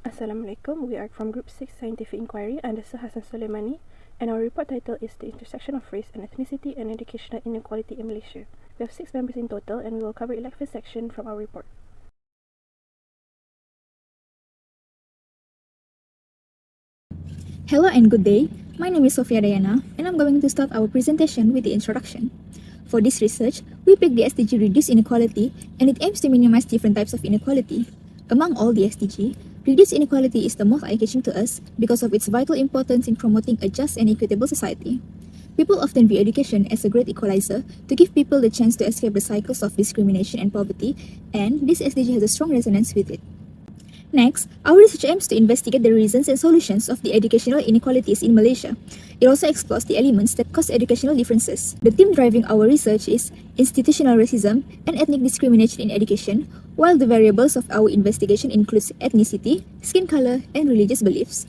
Assalamualaikum, we are from Group 6 Scientific Inquiry under Sir HASSAN SOLEIMANI, and our report title is The Intersection of Race and Ethnicity and Educational Inequality in Malaysia. We have 6 members in total, and we will cover 11 section from our report. Hello and good day. My name is Sofea Dayana, and I'm going to start our presentation with the introduction. For this research, we picked the SDG Reduce Inequality, and it aims to minimize different types of inequality. Among all the SDG, Reduce Inequality is the most eye-catching to us because of its vital importance in promoting a just and equitable society. People often view education as a great equalizer to give people the chance to escape the cycles of discrimination and poverty, and this SDG has a strong resonance with it. Next, our research aims to investigate the reasons and solutions of the educational inequalities in Malaysia. It also explores the elements that cause educational differences. The theme driving our research is institutional racism and ethnic discrimination in education, while the variables of our investigation includes ethnicity, skin color, and religious beliefs.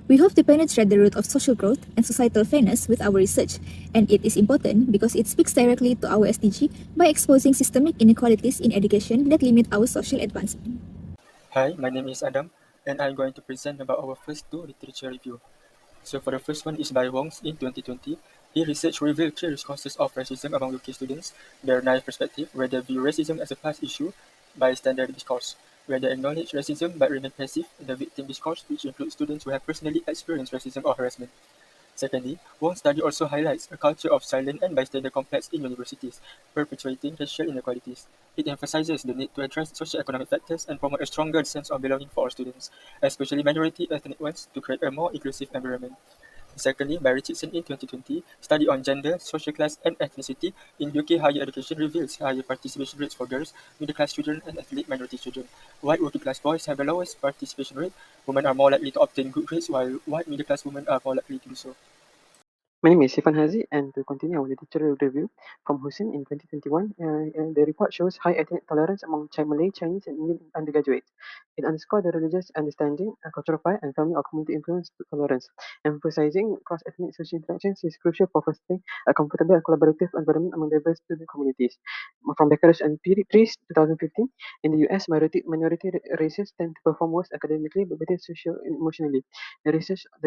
We hope to penetrate the root of social growth and societal fairness with our research, and it is important because it speaks directly to our SDG by exposing systemic inequalities in education that limit our social advancement. Hi, my name is Adam, and I'm going to present about our first two literature review. So for the first one is by Wong in 2020. His research revealed 3 risk causes of racism among UK students, their naive perspective, where they view racism as a past issue by standard discourse, where they acknowledge racism but remain passive in the victim discourse, which includes students who have personally experienced racism or harassment. Secondly, Wong's study also highlights a culture of silent and bystander complex in universities, perpetuating racial inequalities. It emphasizes the need to address socio-economic factors and promote a stronger sense of belonging for all students, especially minority ethnic ones, to create a more inclusive environment. Secondly, by Richardson in 2020, study on gender, social class, and ethnicity in UK higher education reveals higher participation rates for girls, middle-class children, and ethnic minority children. White working-class boys have the lowest participation rate. Women are more likely to obtain good grades, while white middle-class women are more likely to do so. My name is Irfan Haziq, and to continue our literature review from HASSAN in 2021, the report shows high ethnic tolerance among Malay, Chinese, and Indian undergraduates. It underscores the religious understanding, cultural pride, and family or community influence tolerance. Emphasizing cross-ethnic social interactions is crucial for fostering a comfortable and collaborative environment among diverse student communities. From Becker's and Priest 2015, in the US, minority races tend to perform worse academically but better socio-emotionally. The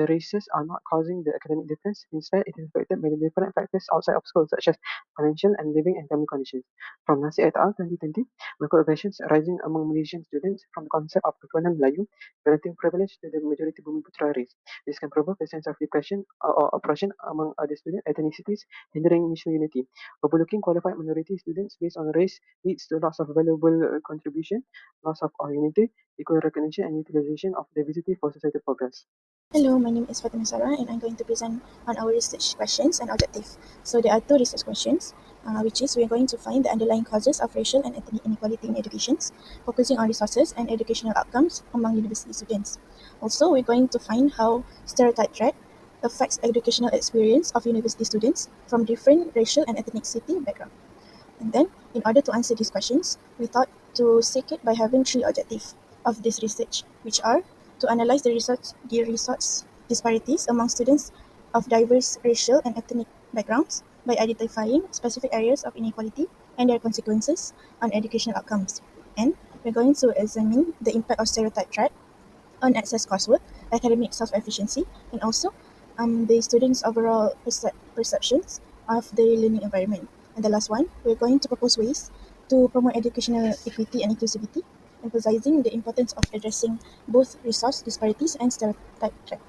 races are not causing the academic difference. Instead, it is affected by the different factors outside of school, such as financial and living and family conditions. From Nasir et al. 2020, microaggressions rising among Malaysian students from the concept of keturunan Melayu, granting privilege to the majority Bumi Putra race. This can provoke a sense of depression or oppression among other student ethnicities, hindering national unity. Overlooking qualified minority students based on race leads to loss of valuable contribution, loss of unity, equal recognition, and utilization of diversity for societal progress. Hello, my name is Fatin Maisarah, and I'm going to present on our research questions and objective. So there are 2 research questions, which is we're going to find the underlying causes of racial and ethnic inequality in education, focusing on resources and educational outcomes among university students. Also, we're going to find how stereotype threat affects educational experience of university students from different racial and ethnicity background. And then, in order to answer these questions, we thought to seek it by having 3 objectives of this research, which are to analyze the resource disparities among students of diverse racial and ethnic backgrounds by identifying specific areas of inequality and their consequences on educational outcomes. And we're going to examine the impact of stereotype threat on access coursework, academic self-efficiency, and also the students' overall perceptions of the learning environment. And the last one, we're going to propose ways to promote educational equity and inclusivity, emphasizing the importance of addressing both resource disparities and stereotype threat.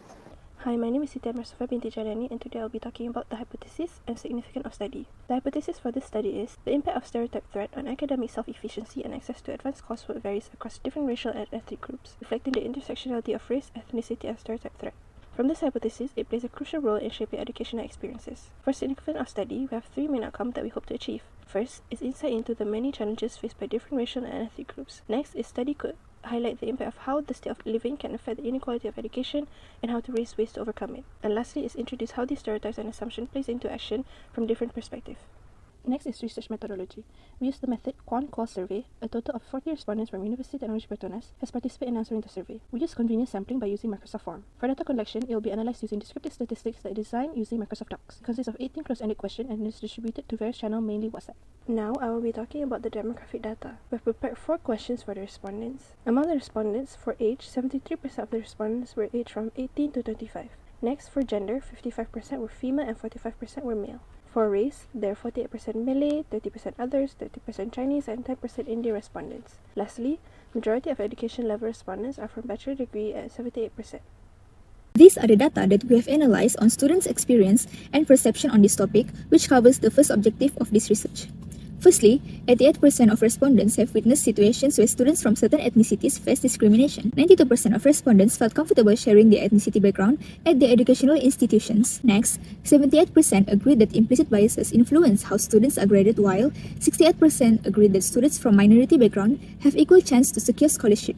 Hi, my name is Siti binti Jailani, and today I'll be talking about the hypothesis and significance of study. The hypothesis for this study is the impact of stereotype threat on academic self-efficiency and access to advanced coursework varies across different racial and ethnic groups, reflecting the intersectionality of race, ethnicity, and stereotype threat. From this hypothesis, it plays a crucial role in shaping educational experiences. For significance of study, we have 3 main outcomes that we hope to achieve. First is insight into the many challenges faced by different racial and ethnic groups. Next is study could highlight the impact of how the state of living can affect the inequality of education and how to raise ways to overcome it. And lastly is introduce how these stereotypes and assumptions plays into action from different perspectives. Next is research methodology. We use the method Quant-Qual survey. A total of 40 respondents from University Technology Petronas has participated in answering the survey. We use convenience sampling by using Microsoft Form. For data collection, it will be analyzed using descriptive statistics that are designed using Microsoft Docs. It consists of 18 closed-ended questions and is distributed to various channels, mainly WhatsApp. Now, I will be talking about the demographic data. We have prepared 4 questions for the respondents. Among the respondents, for age, 73% of the respondents were aged from 18 to 25. Next, for gender, 55% were female and 45% were male. For race, there are 48% Malay, 30% others, 30% Chinese, and 10% Indian respondents. Lastly, majority of education level respondents are from bachelor degree at 78%. These are the data that we have analyzed on students' experience and perception on this topic, which covers the first objective of this research. Firstly, 88% of respondents have witnessed situations where students from certain ethnicities face discrimination. 92% of respondents felt comfortable sharing their ethnicity background at their educational institutions. Next, 78% agreed that implicit biases influence how students are graded, while 68% agreed that students from minority background have equal chance to secure scholarship.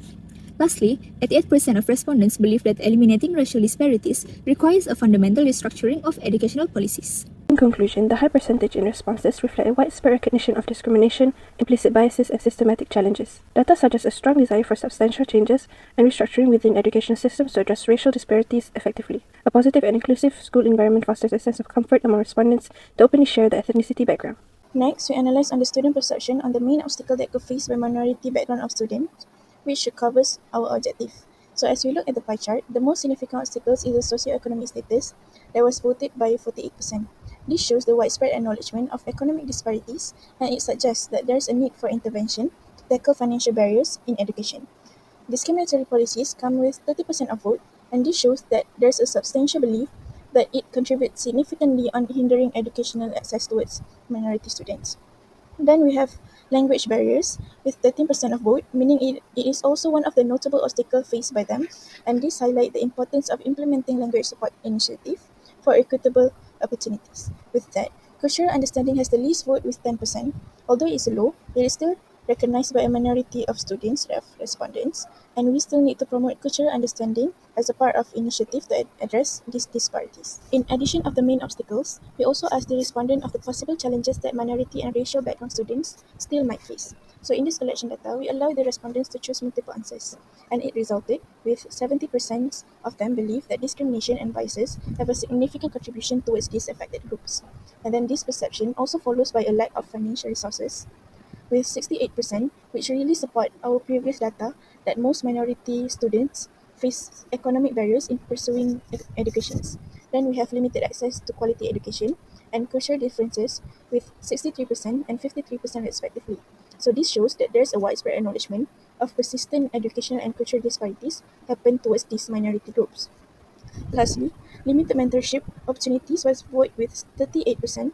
Lastly, 88% of respondents believe that eliminating racial disparities requires a fundamental restructuring of educational policies. In conclusion, the high percentage in responses reflect a widespread recognition of discrimination, implicit biases, and systematic challenges. Data suggest a strong desire for substantial changes and restructuring within education systems to address racial disparities effectively. A positive and inclusive school environment fosters a sense of comfort among respondents to openly share their ethnicity background. Next, we analyze on the student perception on the main obstacle that could face by minority background of students, which covers our objective. So as we look at the pie chart, the most significant obstacles is the socioeconomic status that was voted by 48%. This shows the widespread acknowledgement of economic disparities, and it suggests that there is a need for intervention to tackle financial barriers in education. Discriminatory policies come with 30% of vote, and this shows that there is a substantial belief that it contributes significantly on hindering educational access towards minority students. Then we have language barriers with 13% of vote, meaning it is also one of the notable obstacles faced by them, and this highlights the importance of implementing language support initiative for equitable opportunities. With that, cultural understanding has the least vote with 10%. Although it is low, it is still recognized by a minority of students, respondents, and we still need to promote cultural understanding as a part of initiative to address these disparities. In addition of the main obstacles, we also asked the respondent of the possible challenges that minority and racial background students still might face. So in this collection data, we allowed the respondents to choose multiple answers, and it resulted with 70% of them believe that discrimination and biases have a significant contribution towards these affected groups. And then this perception also follows by a lack of financial resources, with 68%, which really support our previous data that most minority students face economic barriers in pursuing educations. Then we have limited access to quality education and cultural differences with 63% and 53% respectively. So this shows that there's a widespread acknowledgement of persistent educational and cultural disparities happen towards these minority groups. Lastly, limited mentorship opportunities was void with 38%,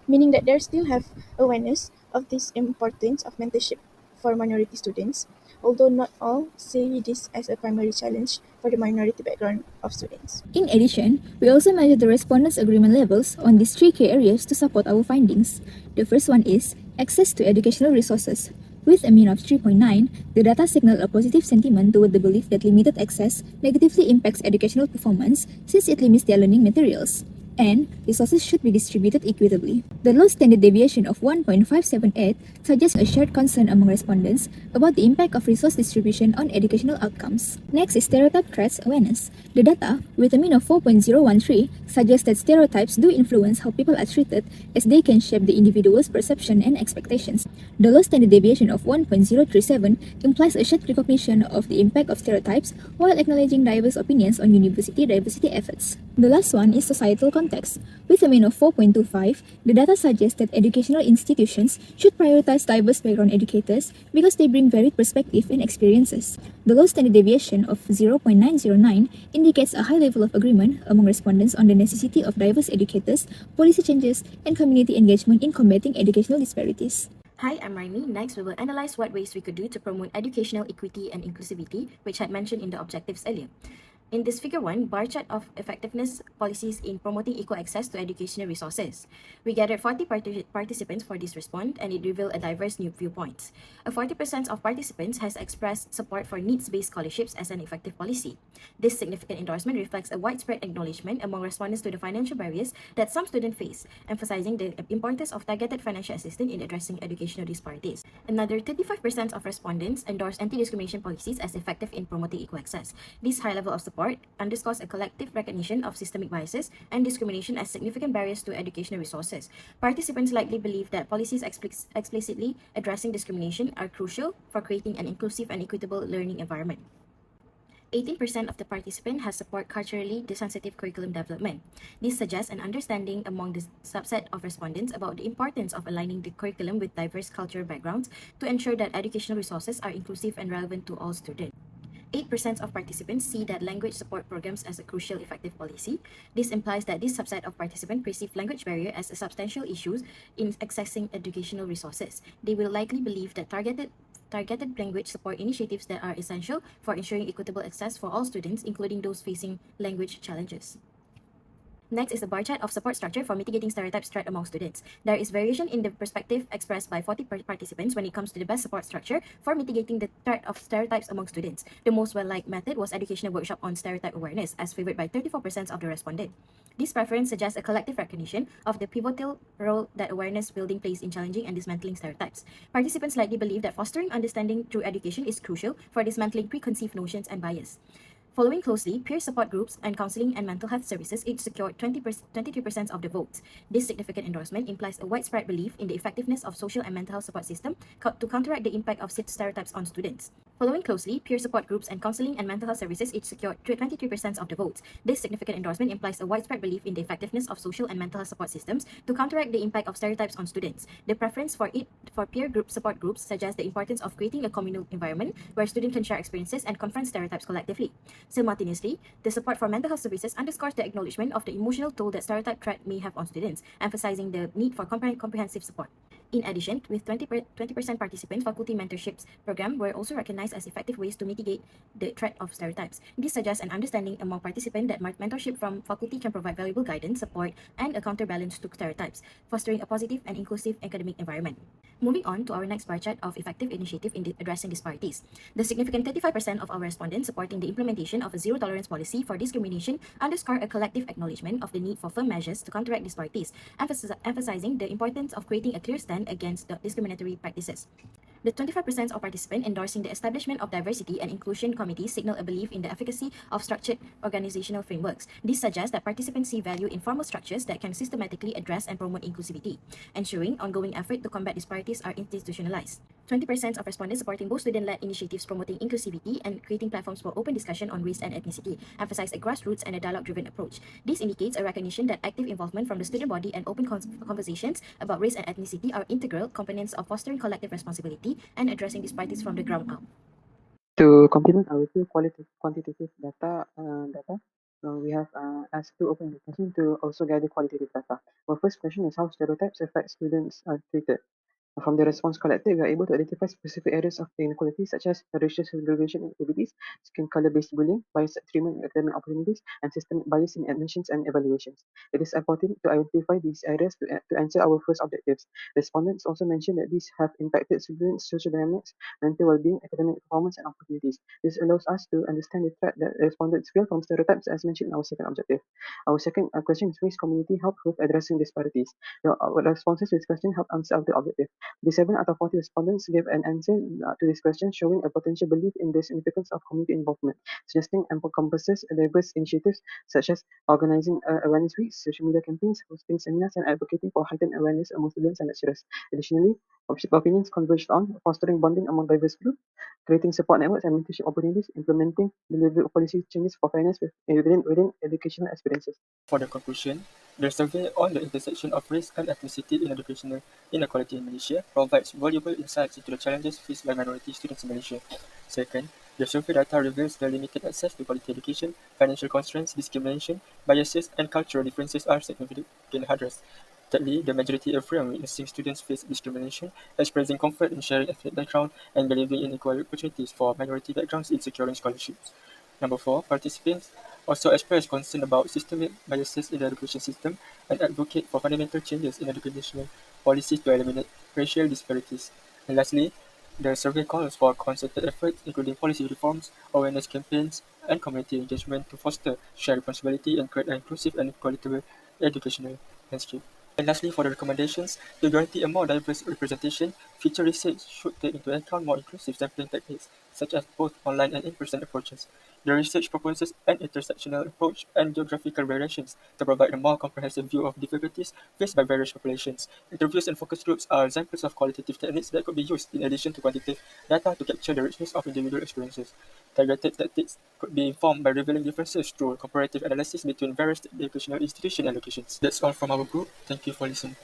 meaning that there still have awareness of this importance of mentorship for minority students, although not all see this as a primary challenge for the minority background of students. In addition, we also measure the respondents' agreement levels on these 3 key areas to support our findings. The first one is access to educational resources. With a mean of 3.9, the data signal a positive sentiment toward the belief that limited access negatively impacts educational performance since it limits their learning materials, and resources should be distributed equitably. The low standard deviation of 1.578 suggests a shared concern among respondents about the impact of resource distribution on educational outcomes. Next is stereotype threats awareness. The data, with a mean of 4.013, suggests that stereotypes do influence how people are treated as they can shape the individual's perception and expectations. The low standard deviation of 1.037 implies a shared recognition of the impact of stereotypes while acknowledging diverse opinions on university diversity efforts. The last one is societal context. With a mean of 4.25, the data suggests that educational institutions should prioritize diverse background educators because they bring varied perspectives and experiences. The low standard deviation of 0.909 indicates a high level of agreement among respondents on the necessity of diverse educators, policy changes, and community engagement in combating educational disparities. Hi, I'm Raimi. Next, we will analyze what ways we could do to promote educational equity and inclusivity, which I had mentioned in the objectives earlier. In this figure 1 bar chart of effectiveness policies in promoting equal access to educational resources, we gathered 40 participants for this response, and it revealed a diverse new viewpoints. 40% of participants has expressed support for needs-based scholarships as an effective policy. This significant endorsement reflects a widespread acknowledgement among respondents to the financial barriers that some students face, emphasizing the importance of targeted financial assistance in addressing educational disparities. Another 35% of respondents endorsed anti-discrimination policies as effective in promoting equal access. This high level of support underscores a collective recognition of systemic biases and discrimination as significant barriers to educational resources. Participants likely believe that policies explicitly addressing discrimination are crucial for creating an inclusive and equitable learning environment. 18% of the participants has support culturally desensitive curriculum development. This suggests an understanding among the subset of respondents about the importance of aligning the curriculum with diverse cultural backgrounds to ensure that educational resources are inclusive and relevant to all students. 8% of participants see that language support programs as a crucial effective policy. This implies that this subset of participants perceive language barrier as a substantial issue in accessing educational resources. They will likely believe that targeted language support initiatives that are essential for ensuring equitable access for all students, including those facing language challenges. Next is the bar chart of support structure for mitigating stereotypes threat among students. There is variation in the perspective expressed by 40 participants when it comes to the best support structure for mitigating the threat of stereotypes among students. The most well-liked method was educational workshop on stereotype awareness, as favored by 34% of the respondents. This preference suggests a collective recognition of the pivotal role that awareness building plays in challenging and dismantling stereotypes. Participants likely believe that fostering understanding through education is crucial for dismantling preconceived notions and bias. Following closely, peer support groups and counseling and mental health services each secured 23% of the votes. This significant endorsement implies a widespread belief in the effectiveness of social and mental health support system to counteract the impact of stereotypes on students. Following closely, peer support groups and counseling and mental health services each secured 23% of the votes. This significant endorsement implies a widespread belief in the effectiveness of social and mental health support systems to counteract the impact of stereotypes on students. The preference for peer group support groups suggests the importance of creating a communal environment where students can share experiences and confront stereotypes collectively. Simultaneously, the support for mental health services underscores the acknowledgement of the emotional toll that stereotype threat may have on students, emphasizing the need for comprehensive support. In addition, with 20% participants, faculty mentorships program were also recognized as effective ways to mitigate the threat of stereotypes. This suggests an understanding among participants that mentorship from faculty can provide valuable guidance, support, and a counterbalance to stereotypes, fostering a positive and inclusive academic environment. Moving on to our next bar chart of effective initiative in addressing disparities. The significant 35% of our respondents supporting the implementation of a zero-tolerance policy for discrimination underscore a collective acknowledgement of the need for firm measures to counteract disparities, emphasizing the importance of creating a clear stand against the discriminatory practices. The 25% of participants endorsing the establishment of diversity and inclusion committees signal a belief in the efficacy of structured organizational frameworks. This suggests that participants see value in formal structures that can systematically address and promote inclusivity, ensuring ongoing effort to combat disparities are institutionalized. 20% of respondents supporting both student-led initiatives promoting inclusivity and creating platforms for open discussion on race and ethnicity, emphasize a grassroots and a dialogue-driven approach. This indicates a recognition that active involvement from the student body and open conversations about race and ethnicity are integral components of fostering collective responsibility and addressing disparities from the ground up. To complement our two quantitative data, we have asked two open discussion to also gather qualitative data. Our first question is how stereotypes affect students are treated. From the response collected, we are able to identify specific areas of inequality such as racial segregation activities, skin color-based bullying, biased treatment in academic opportunities, and systemic bias in admissions and evaluations. It is important to identify these areas to answer our first objectives. Respondents also mentioned that these have impacted students' social dynamics, mental well-being, academic performance, and opportunities. This allows us to understand the threat that respondents feel from stereotypes, as mentioned in our second objective. Our second question is race community help with addressing disparities. Our responses to this question help answer the objective. The 7 out of 40 respondents gave an answer to this question, showing a potential belief in the significance of community involvement, suggesting encompasses diverse initiatives such as organizing awareness weeks, social media campaigns, hosting seminars, and advocating for heightened awareness among students and lecturers. Additionally, opinions converged on fostering bonding among diverse groups, creating support networks and mentorship opportunities, implementing delivery of policy changes for fairness within educational experiences. For the conclusion, the survey on the intersection of race and ethnicity in educational inequality in Malaysia provides valuable insights into the challenges faced by minority students in Malaysia. Second, the survey data reveals the limited access to quality education, financial constraints, discrimination, biases, and cultural differences are significantly addressed. Thirdly, the majority affirm witnessing students face discrimination, expressing comfort in sharing ethnic background, and believing in equal opportunities for minority backgrounds in securing scholarships. Number 4, participants also express concern about systemic biases in the education system and advocate for fundamental changes in educational policies to eliminate racial disparities. And lastly, the survey calls for concerted efforts, including policy reforms, awareness campaigns, and community engagement to foster shared responsibility and create an inclusive and equitable educational landscape. And lastly, for the recommendations, to guarantee a more diverse representation, future research should take into account more inclusive sampling techniques, such as both online and in-person approaches. The research proposes an intersectional approach and geographical variations to provide a more comprehensive view of difficulties faced by various populations. Interviews and focus groups are examples of qualitative techniques that could be used in addition to quantitative data to capture the richness of individual experiences. Targeted tactics could be informed by revealing differences through comparative analysis between various educational institutions and locations. That's all from our group. Thank you for listening.